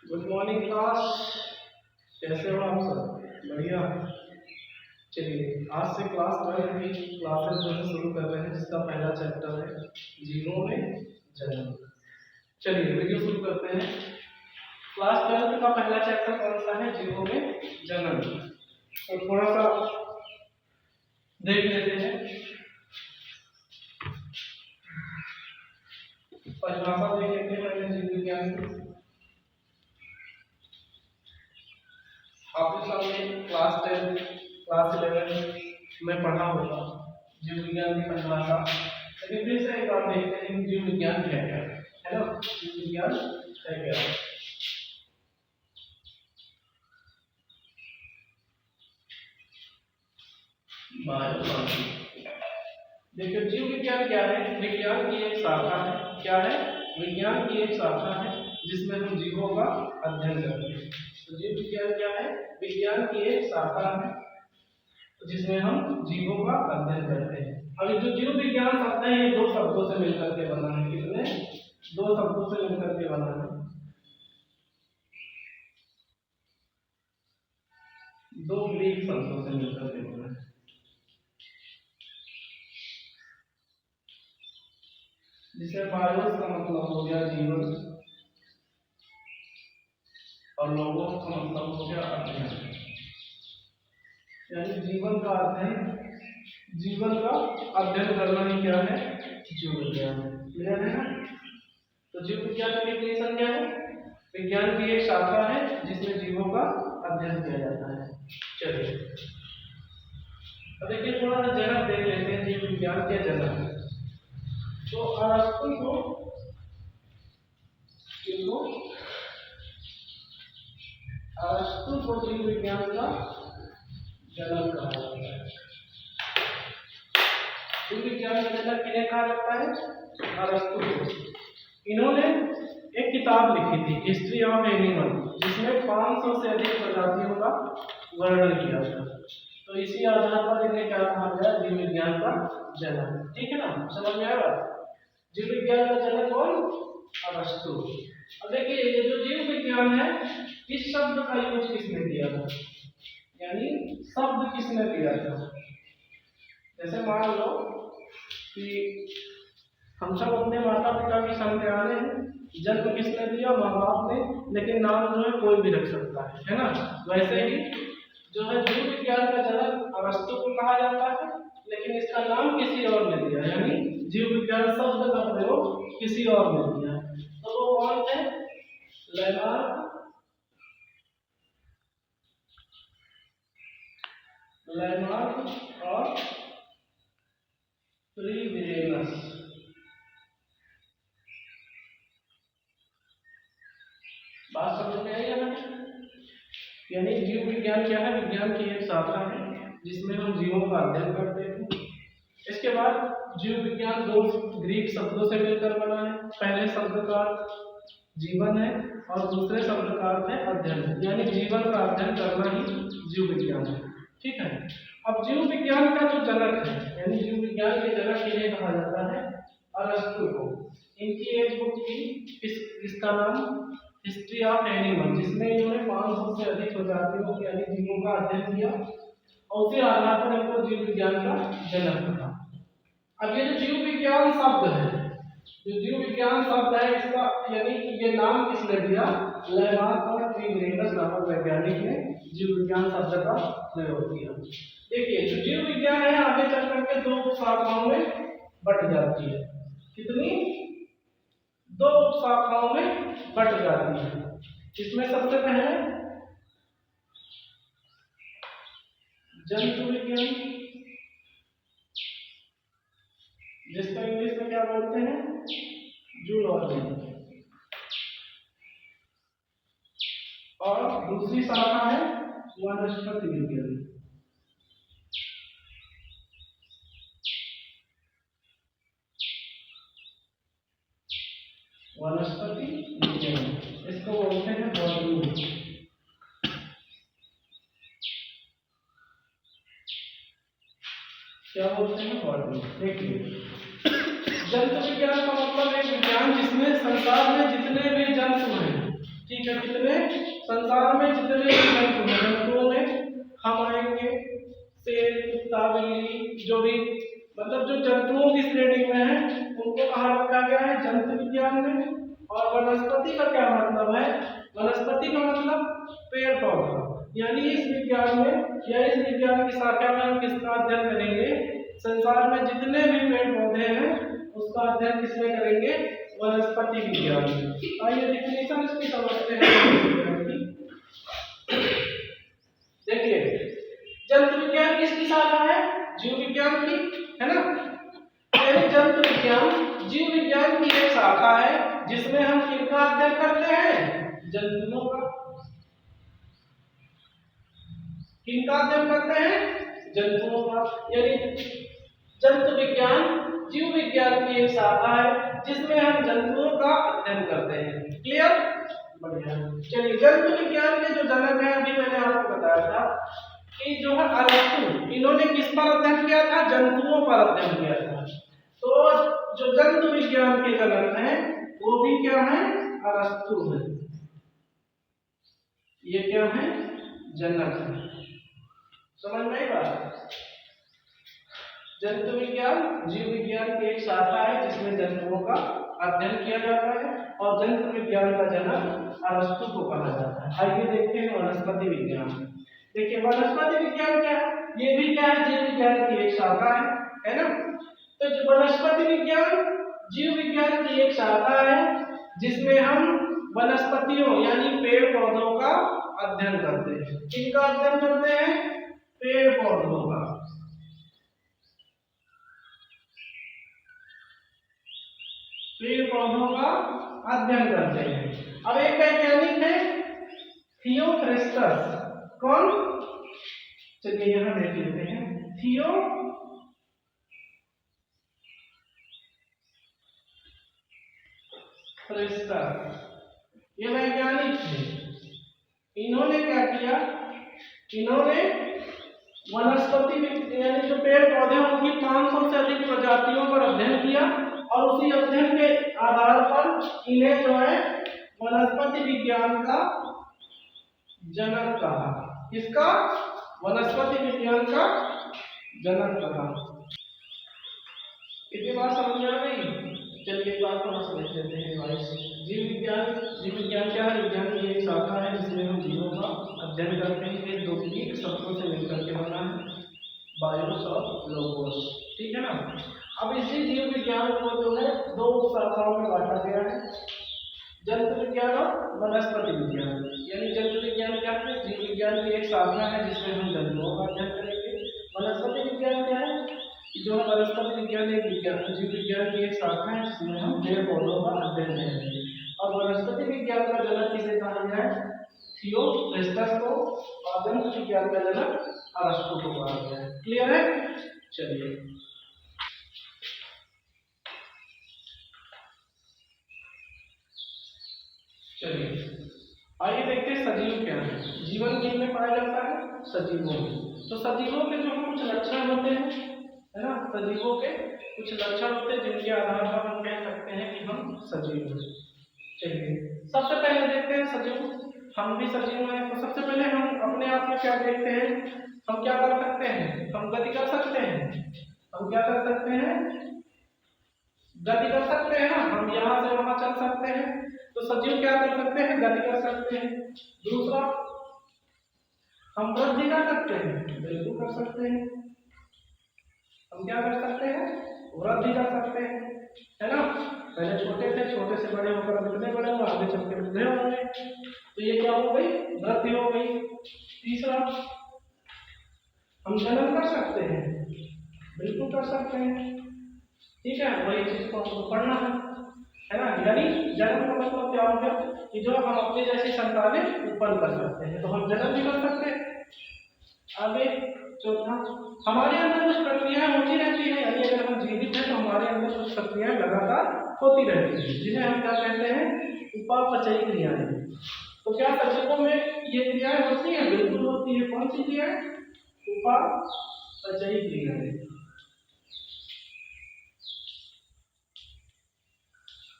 Good morning class. कैसे हो आप सब? बढ़िया। चलिए आज से क्लास 12 की क्लासेस जो है शुरू कर रहे हैं, जिसका पहला चैप्टर है जीवों में जन्म। चलिए वीडियो शुरू करते हैं। क्लास 12 का पहला चैप्टर कौन सा है? जीवों में जन्म। तो थोड़ा सा देख लेते हैं। परिभाषा देख लेते हैं पहले जीव विज्ञान की। आपके सामने क्लास 10 क्लास 11 में पढ़ा होगा जीव विज्ञान की परिभाषा। लेकिन फिर से एक बार देखते हैं कि जीव विज्ञान क्या है ना? जीव विज्ञान है क्या? बायोलॉजी। देखिए जीव विज्ञान क्या है? विज्ञान की एक शाखा है। क्या है? विज्ञान की एक शाखा है जिसमें हम जीवों का अध्ययन करते हैं। तो जीव विज्ञान क्या है? विज्ञान की एक शाखा है जिसमें हम जीवों का अध्ययन करते हैं। अब जो जीव विज्ञान शब्द है ये दो शब्दों से मिलकर के बना है। कितने? दो शब्दों से मिलकर के बना है। दो ग्रीक शब्दों से मिलकर के बना है। जिसे बायोस का मतलब हो गया जीवन और लोगोस का मतलब हो गया अध्ययन। यानी जीवन का अध्ययन, जीवन का अध्ययन करना ही क्या है? जीव विज्ञान। क्लियर है ना? तो जीव विज्ञान की डेफिनेशन क्या है? विज्ञान की एक शाखा है जिसमें जीवों का अध्ययन किया जाता है। चलिए अब देखिए थोड़ा सा जनक देख लेते हैं जीव विज्ञान के जनक। तो अरस्तु को जीव विज्ञान का जनक कहा जाता है। जीव विज्ञान का जनक किन्हें कहा जाता है? अरस्तु को। इन्होंने एक किताब लिखी थी हिस्ट्री ऑफ एनिमल, जिसमें 500 से अधिक प्रजातियों का वर्णन किया था। तो इसी आधार पर इन्हें क्या कहा गया? जीव विज्ञान का जनक। ठीक है ना? समझ में आया? जीव विज्ञान का जनक कौन? अरस्तु। अब देखिए ये जो जीव विज्ञान है, इस शब्द का यूज किसने किया था? यानी शब्द किसने दिया था? जैसे मान लो कि हम सब अपने माता पिता की संतान हैं, जन्म किसने दिया? माँ बाप ने, लेकिन नाम जो है कोई भी रख सकता है ना? वैसे ही जो है जीव विज्ञान का जनक अरस्तु को कहा जाता है, लेकिन इसका नाम किसी और ने दिया। यानी जीव विज्ञान शब्द का प्रयोग किसी और ने दिया। तो वो कौन थे? लेमार्क और फ्रीवेनस। बात समझ में आई है ना? यानी जीव विज्ञान क्या है? विज्ञान की एक शाखा है जिसमें हम जीवों का अध्ययन करते हैं। इसके बाद जीव विज्ञान दो ग्रीक शब्दों से मिलकर बना है। पहले शब्द का जीवन है और दूसरे शब्द का अर्थ है अध्ययन। यानी जीवन का अध्ययन करना ही जीव विज्ञान है। ठीक है? अब जीव विज्ञान का जो जनक है, यानी जीव विज्ञान के जनक किन्हें कहा जाता है? अरस्तु को। इनकी एक बुक थी, इसका नाम हिस्ट्री ऑफ एनिमल, जिसमें इन्होंने 500 से अधिक प्रजातियों यानी जीवों का अध्ययन किया और उसी आधार पर इनको जीव विज्ञान का जनक कहा। अब ये जो जीव विज्ञान शब्द है, जो जीव विज्ञान शब्द है, इसका यानी ये नाम किसने दिया? लेमार्क और फ्रीवेनस नामक वैज्ञानिक ने जीव विज्ञान शब्द का प्रयोग किया। देखिए जो जीव विज्ञान है आगे चल करके दो शाखाओं में बट जाती है। कितनी? दो शाखाओं में बट जाती है। इसमें सबसे पहले जंतु विज्ञान, जिसको इंग्लिश में क्या बोलते हैं? जूलॉजी। और दूसरी शाखा है वनस्पति विज्ञान। वनस्पति विज्ञान इसको बोलते हैं बॉटनी। क्या बोलते हैं? बॉटनी। देखिए जंतु विज्ञान का मतलब एक विज्ञान जिसमें संसार में जितने भी जंतु हैं, ठीक है, कितने संसार में जितने भी जंतु हैं, जंतुओं में हम आएंगे, शेर, कुत्ता, बिल्ली, जो भी मतलब जो जंतुओं की श्रेणी में है उनको कहा रखा गया है जंतु विज्ञान में। और वनस्पति का क्या मतलब है? वनस्पति का मतलब पेड़ पौधा। यानी इस विज्ञान में या इस विज्ञान की शाखा में हम किसका अध्ययन करेंगे? संसार में जितने भी पेड़ पौधे हैं उसका अध्ययन किसमें करेंगे? वनस्पति विज्ञान। आइए डेफिनेशन इसकी समझते हैं। देखिए, जंतु विज्ञान किसकी शाखा है? जीव विज्ञान की, है ना? यानी जंतु विज्ञान जीव विज्ञान की एक शाखा है जिसमें हम किसका अध्ययन करते हैं? जंतुओं का। किसका अध्ययन करते हैं? जंतुओं का। यानी जंतु विज्ञान जीव विज्ञान की एक शाखा है जिसमें हम जंतुओं का अध्ययन करते हैं। क्लियर? बढ़िया। चलिए, जंतु विज्ञान के जो जनक हैं अभी मैंने आपको बताया था कि जो है अरस्तु, इन्होंने किस पर अध्ययन किया था? जंतुओं पर अध्ययन किया था। तो जो जंतु विज्ञान के जनक हैं वो भी क्या है? अरस्तु है। ये क्या है? जनक है। समझ में आई बात? जंतु विज्ञान जीव विज्ञान की एक शाखा है जिसमें जंतुओं का अध्ययन किया जाता है और जंतु विज्ञान का जनक अरस्तु को कहा जाता है। आइए देखते हैं वनस्पति विज्ञान। देखिए, वनस्पति विज्ञान क्या है? ये भी क्या है? जीव विज्ञान की एक शाखा है ना? तो जो वनस्पति विज्ञान जीव विज्ञान की एक शाखा है जिसमें हम वनस्पतियों यानी पेड़ पौधों का अध्ययन करते हैं। किनका अध्ययन करते हैं? पेड़ पौधों का। पेड़ पौधों का अध्ययन करते हैं। अब एक वैज्ञानिक है थियोफ्रेस्टस। कौन? चलिए यहां देख लेते हैं। थियोफ्रेस्टस, ये वैज्ञानिक थे। इन्होंने क्या किया? इन्होंने वनस्पति यानी जो पेड़ पौधे उनकी 500 से अधिक प्रजातियों पर अध्ययन किया और उसी अध्ययन के आधार पर इन्हें जो है वनस्पति विज्ञान का जनक कहा। किसका? वनस्पति विज्ञान का जनक कहा। इतनी बात समझ आ गई? चलिए एक बात को समझ लेते हैं गाइस। जीव विज्ञान क्या है? विज्ञान की एक शाखा है जिसमें हम जीवों का अध्ययन करते हैं। ये दो एक शब्दों से मिलकर के बना है, बायोस और लोगोस। ठीक है ना? अब इसी जीव विज्ञान को जो है दो शाखाओं में बांटा गया है, जंतु विज्ञान और वनस्पति विज्ञान। यानी जंतु विज्ञान क्या है? जीव विज्ञान की एक शाखा है जिसमें हम जंतुओं का अध्ययन करेंगे। वनस्पति विज्ञान क्या है? जो वनस्पति विज्ञान एक विज्ञान जीव विज्ञान की एक शाखा है जिसमें हम पेड़ पौधों का अध्ययन करेंगे। और वनस्पति विज्ञान का जनक किसे कहा गया है? थियोफ्रेस्टस को। और जंतु विज्ञान का जनक अरस्तु को कहा गया है। क्लियर है? चलिए आइए देखते हैं सजीव क्या है। जीवन किन में पाया जाता है? सजीवों में। तो सजीवों के जो कुछ लक्षण होते हैं, है ना? सजीवों के कुछ लक्षण होते हैं जिनके आधार पर हम कह सकते हैं कि हम सजीव हैं। चलिए सबसे पहले देखते हैं सजीव। हम भी सजीव हैं तो सबसे पहले हम अपने आप में क्या देखते हैं? हम क्या कर सकते हैं? हम गति कर सकते हैं। हम क्या कर सकते हैं? गति कर सकते हैं ना? हम यहाँ से वहां चल सकते हैं। तो सजीव क्या कर सकते हैं? गति कर सकते हैं। दूसरा, हम वृद्धि कर सकते हैं। बिल्कुल कर सकते हैं। हम क्या कर सकते हैं? वृद्धि कर सकते हैं, है ना? पहले छोटे थे, छोटे से बड़े होकर कितने बड़े होंगे, आगे चल के बड़े होंगे। तो ये क्या हो गई? वृद्धि हो गई। तीसरा, हम जन्म कर सकते हैं। बिल्कुल कर सकते हैं। ठीक है, वही चीज को हमको पढ़ना है ना? यानी जन्म का मतलब क्या हो गया कि जो हम अपने जैसी संतानें उत्पन्न कर सकते हैं, तो हम जन्म भी कर सकते हैं। आगे चौथा, हमारे अंदर कुछ प्रक्रियाएं होती रहती है। यानी अगर हम जीवित हैं तो हमारे अंदर कुछ प्रक्रियाएं लगातार होती रहती है जिन्हें हम क्या कहते हैं? उपापचयी क्रियाएं। तो क्या सजीवों में ये क्रियाएं होती है? बिल्कुल होती है। कौन सी क्रियाएं? उपापचयी क्रियाएं।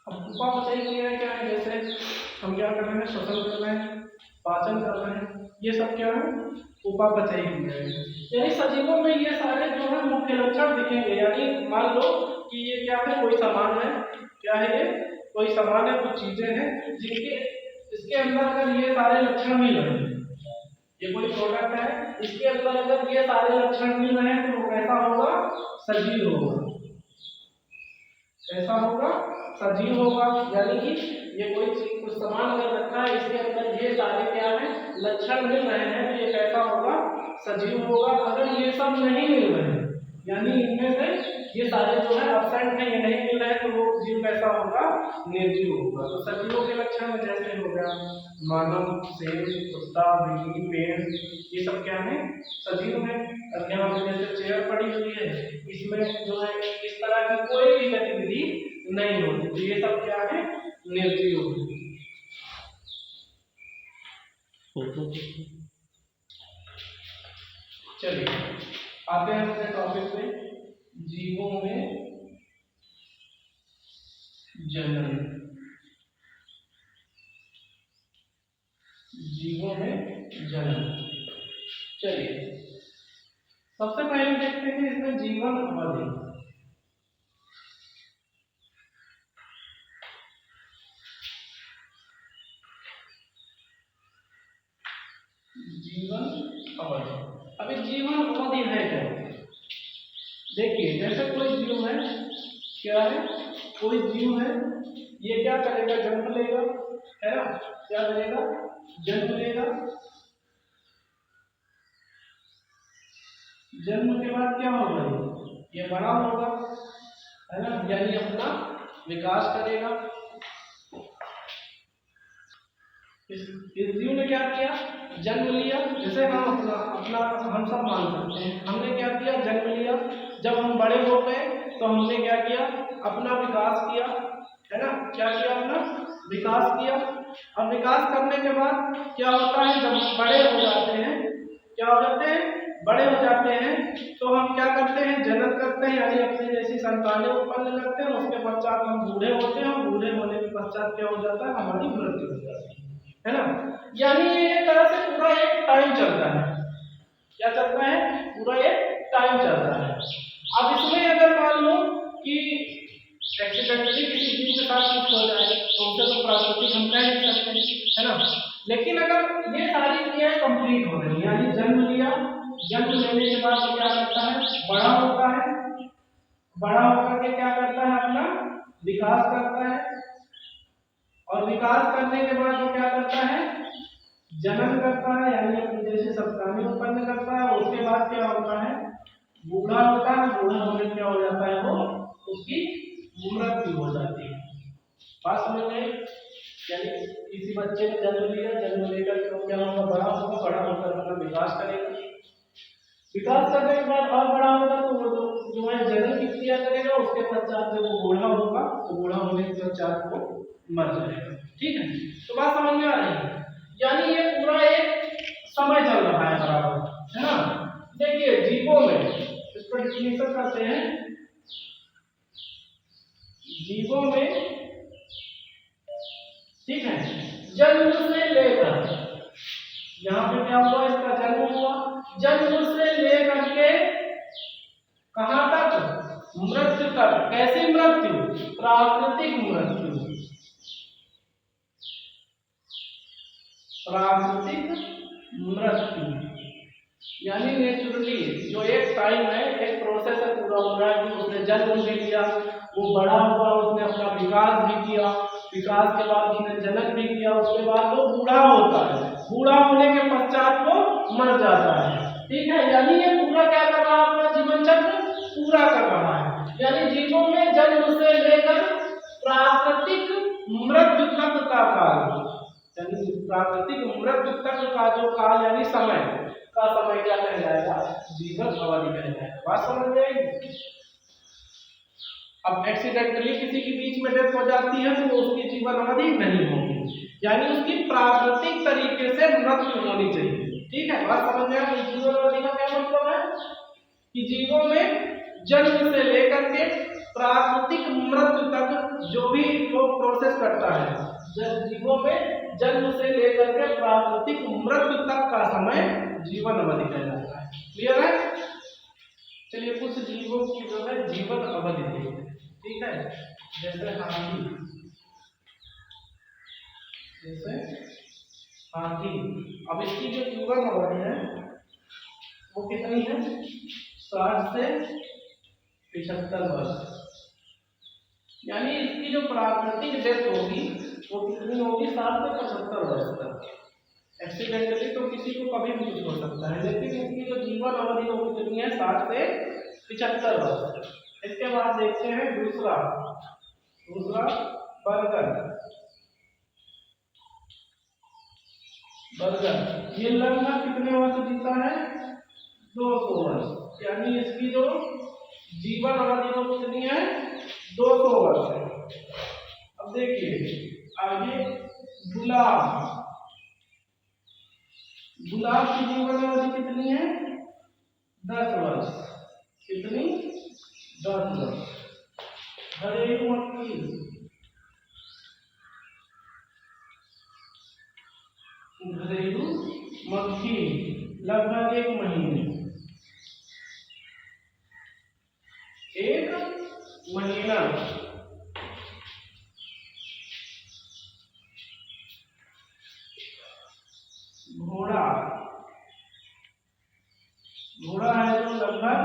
अब उपापचयी क्रियाएं क्या है? जैसे हम क्या कर रहे हैं? श्वसन कर रहे हैं, पाचन कर रहे हैं, ये सब क्या है उपापचयी क्रिया है। यानी सजीवों में ये सारे जो है मुख्य लक्षण दिखेंगे। यानी मान लो कि ये क्या है, कोई सामान है, क्या है ये कोई सामान है, कुछ चीजें हैं जिनके इसके अंदर अगर ये सारे लक्षण मिल रहे हैं, ये कोई प्रोडक्ट है, इसके अंदर अगर ये सारे लक्षण मिल रहे हैं तो वो कैसा होगा, सजीव होगा। कैसा होगा, सजीव होगा। यानी कि ये कोई चीज कुछ सामान अगर रखा है, इसके अंदर ये सारे क्या है लक्षण मिल रहे हैं, तो ये कैसा होगा, सजीव होगा। अगर ये सब नहीं मिल रहे हैं, यानी इनमें से ये सारे जो है एब्सेंट है, ये नहीं मिल रहे हैं, तो वो जीव कैसा होगा, निर्जीव होगा। तो सजीवों के लक्षण में जैसे हो गया मानव, शेर, कुत्ता, बिल्ली, पेड़, ये सब क्या है सजीव है। अब यहाँ पे जैसे चेयर पड़ी हुई है, इसमें जो है इस तरह की कोई भी गतिविधि नहीं होती, तो ये सब क्या है निर्जीव होती। चलिए आते हैं अपने टॉपिक पे, जीवों में जनन। जीवों में जनन, चलिए सबसे पहले देखते हैं इसमें जीवन अवधि। जीवन अवधि, अभी जीवन अवधि है क्या, देखिए जैसे कोई जीव है, क्या है कोई जीव है, ये क्या करेगा, जन्म लेगा, है ना, क्या करेगा, जन्म लेगा। जन्म के बाद क्या होगा, ये बड़ा होगा, है ना, यानी अपना विकास करेगा। इस जीव ने क्या किया, जन्म लिया। जैसे हम अपना हम सब मान सकते हैं, हमने क्या किया, जन्म लिया। जब हम बड़े हो गए तो हमने क्या किया, अपना विकास किया, है ना, क्या किया, अपना विकास किया। अब विकास करने के बाद क्या होता है, जब हम बड़े हो जाते हैं, क्या हो जाते हैं, बड़े हो जाते हैं, तो हम क्या करते हैं, जनन करते हैं, यानी अपनी जैसी संतानें उत्पन्न करते हैं। उसके पश्चात हम बूढ़े होते हैं, और बूढ़े होने के पश्चात क्या हो जाता है, हमारी मृत्यु हो जाती है ना। यानी ये एक तरह से पूरा एक टाइम चलता है, क्या चलता है, पूरा एक टाइम चलता है। अब इसमें अगर मान लो कि एक्सीडेंटली किसी जीव के साथ कुछ हो जाए, तो उसे तो प्राकृतिक हम कह नहीं सकते, है ना। लेकिन अगर ये सारी क्रियाएं कंप्लीट हो गई, यानी जन्म लिया, जन्म लेने के बाद क्या करता है, बड़ा होता है, बड़ा होकर के क्या करता है, अपना विकास करता है, और विकास करने के बाद वो क्या करता है, जनन करता है, यानी अपनी जैसे संतानें उत्पन्न करता है। उसके बाद क्या होता है, बूढ़ा होता है, बूढ़ा होने क्या हो जाता है, वो उसकी मृत्यु हो जाती है। बात समझ में, यानी किसी बच्चे ने जन्म लिया, जन्म लेकर तो क्या होगा, बड़ा होगा, बड़ा होकर अपना विकास करेगा, विकास करने के बाद और बड़ा होगा तो वो जो है जनन की क्रिया करेगा। उसके पश्चात जब वो बूढ़ा होगा तो बूढ़ा होने के पश्चात वो मर जाएगा। ठीक है, तो बात समझ में आ रही है, यानी ये पूरा एक समय चल रहा है बराबर, है ना। देखिए जीवों में इसका डिफिनेशन करते हैं, जीवों में, ठीक है, जन्म से लेकर, यहाँ पे क्या हुआ, इसका जन्म हुआ, जन्म से लेकर के कहां तक, मृत्यु तक। कैसी मृत्यु, प्राकृतिक मृत्यु, प्राकृतिक मृत्यु, यानी नेचुरली जो एक टाइम है, एक प्रोसेस है, पूरा हो रहा है कि उसने जन्म भी लिया, वो बड़ा हुआ, उसने अपना विकास भी किया, विकास के बाद उसने जनन भी किया, उसके बाद वो बूढ़ा होता है, बूढ़ा होने के पश्चात वो मर जाता है। ठीक है, यानी ये पूरा क्या कर रहा है, अपना जीवन चक्र पूरा कर रहा है। यानी जीवों में जन्म से लेकर प्राकृतिक मृत्यु तक का काल, यानी प्राकृतिक मृत्यु तक का जो काल, यानी समय का समय क्या कहलाएगा, जीवन अवधि कहलाएगा। बात समझ में आएगी। अब एक्सीडेंटली किसी के बीच में डेथ हो जाती है तो उसकी जीवन अवधि नहीं होगी, यानी उसकी प्राकृतिक तरीके से मृत्यु होनी चाहिए। ठीक है, बात समझ में आ गई। जीवन अवधि का क्या मतलब है कि जीवों में जन्म से लेकर के प्राकृतिक मृत्यु तक जो भी वो प्रोसेस करता है, जब जीवों में जन्म से लेकर के प्राकृतिक मृत्यु तक का समय जीवन अवधि कहलाता है। क्लियर है? चलिए कुछ जीवों की जो है जीवन अवधि देखते हैं, ठीक है। जैसे हाथी, अब इसकी जो जीवन अवधि है वो कितनी है? 60 से 75 वर्ष। यानी इसकी जो प्राकृतिक डेथ होगी वो कितनी होगी? 60 से 75 वर्ष तक। एक्सीडेंटली तो किसी को कभी भी कुछ हो सकता है, लेकिन इसकी जो जीवन अवधि वो कितनी है? 60 से 75 वर्ष। इसके बाद देखते हैं दूसरा बर्गर ये लगभग कितने वर्ष जीता है? 200 वर्ष। यानी इसकी जो जीवन अवधि वो कितनी है? 200 वर्ष है। अब देखिए आगे गुलाब की जीवन अवधि कितनी है? 10 वर्ष। कितनी? 10 वर्ष। घरेलू मक्खी लगभग 1 महीने। 1 महीना। घोड़ा है तो लगभग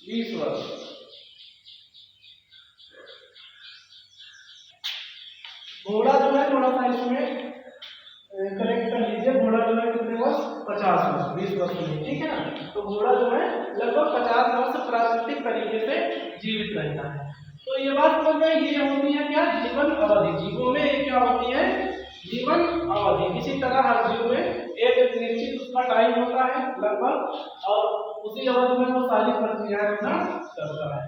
20 वर्ष। घोड़ा जो है थोड़ा सा इसमें करेक्ट कर लीजिए, घोड़ा जो है कितने वर्ष? 50 वर्ष। 20 वर्ष नहीं, ठीक है ना। तो घोड़ा जो है लगभग 50 वर्ष प्राकृतिक तरीके से जीवित रहता है। तो ये बात समझ में, ये होती है क्या? जीवन अवधि। जीवों में ये क्या होती है? जीवन अवधि। इसी तरह हर जीव में एक निश्चित उसका टाइम होता है लगभग, और उसी अवधि में वो सारी प्रक्रियाएं अपना करता है।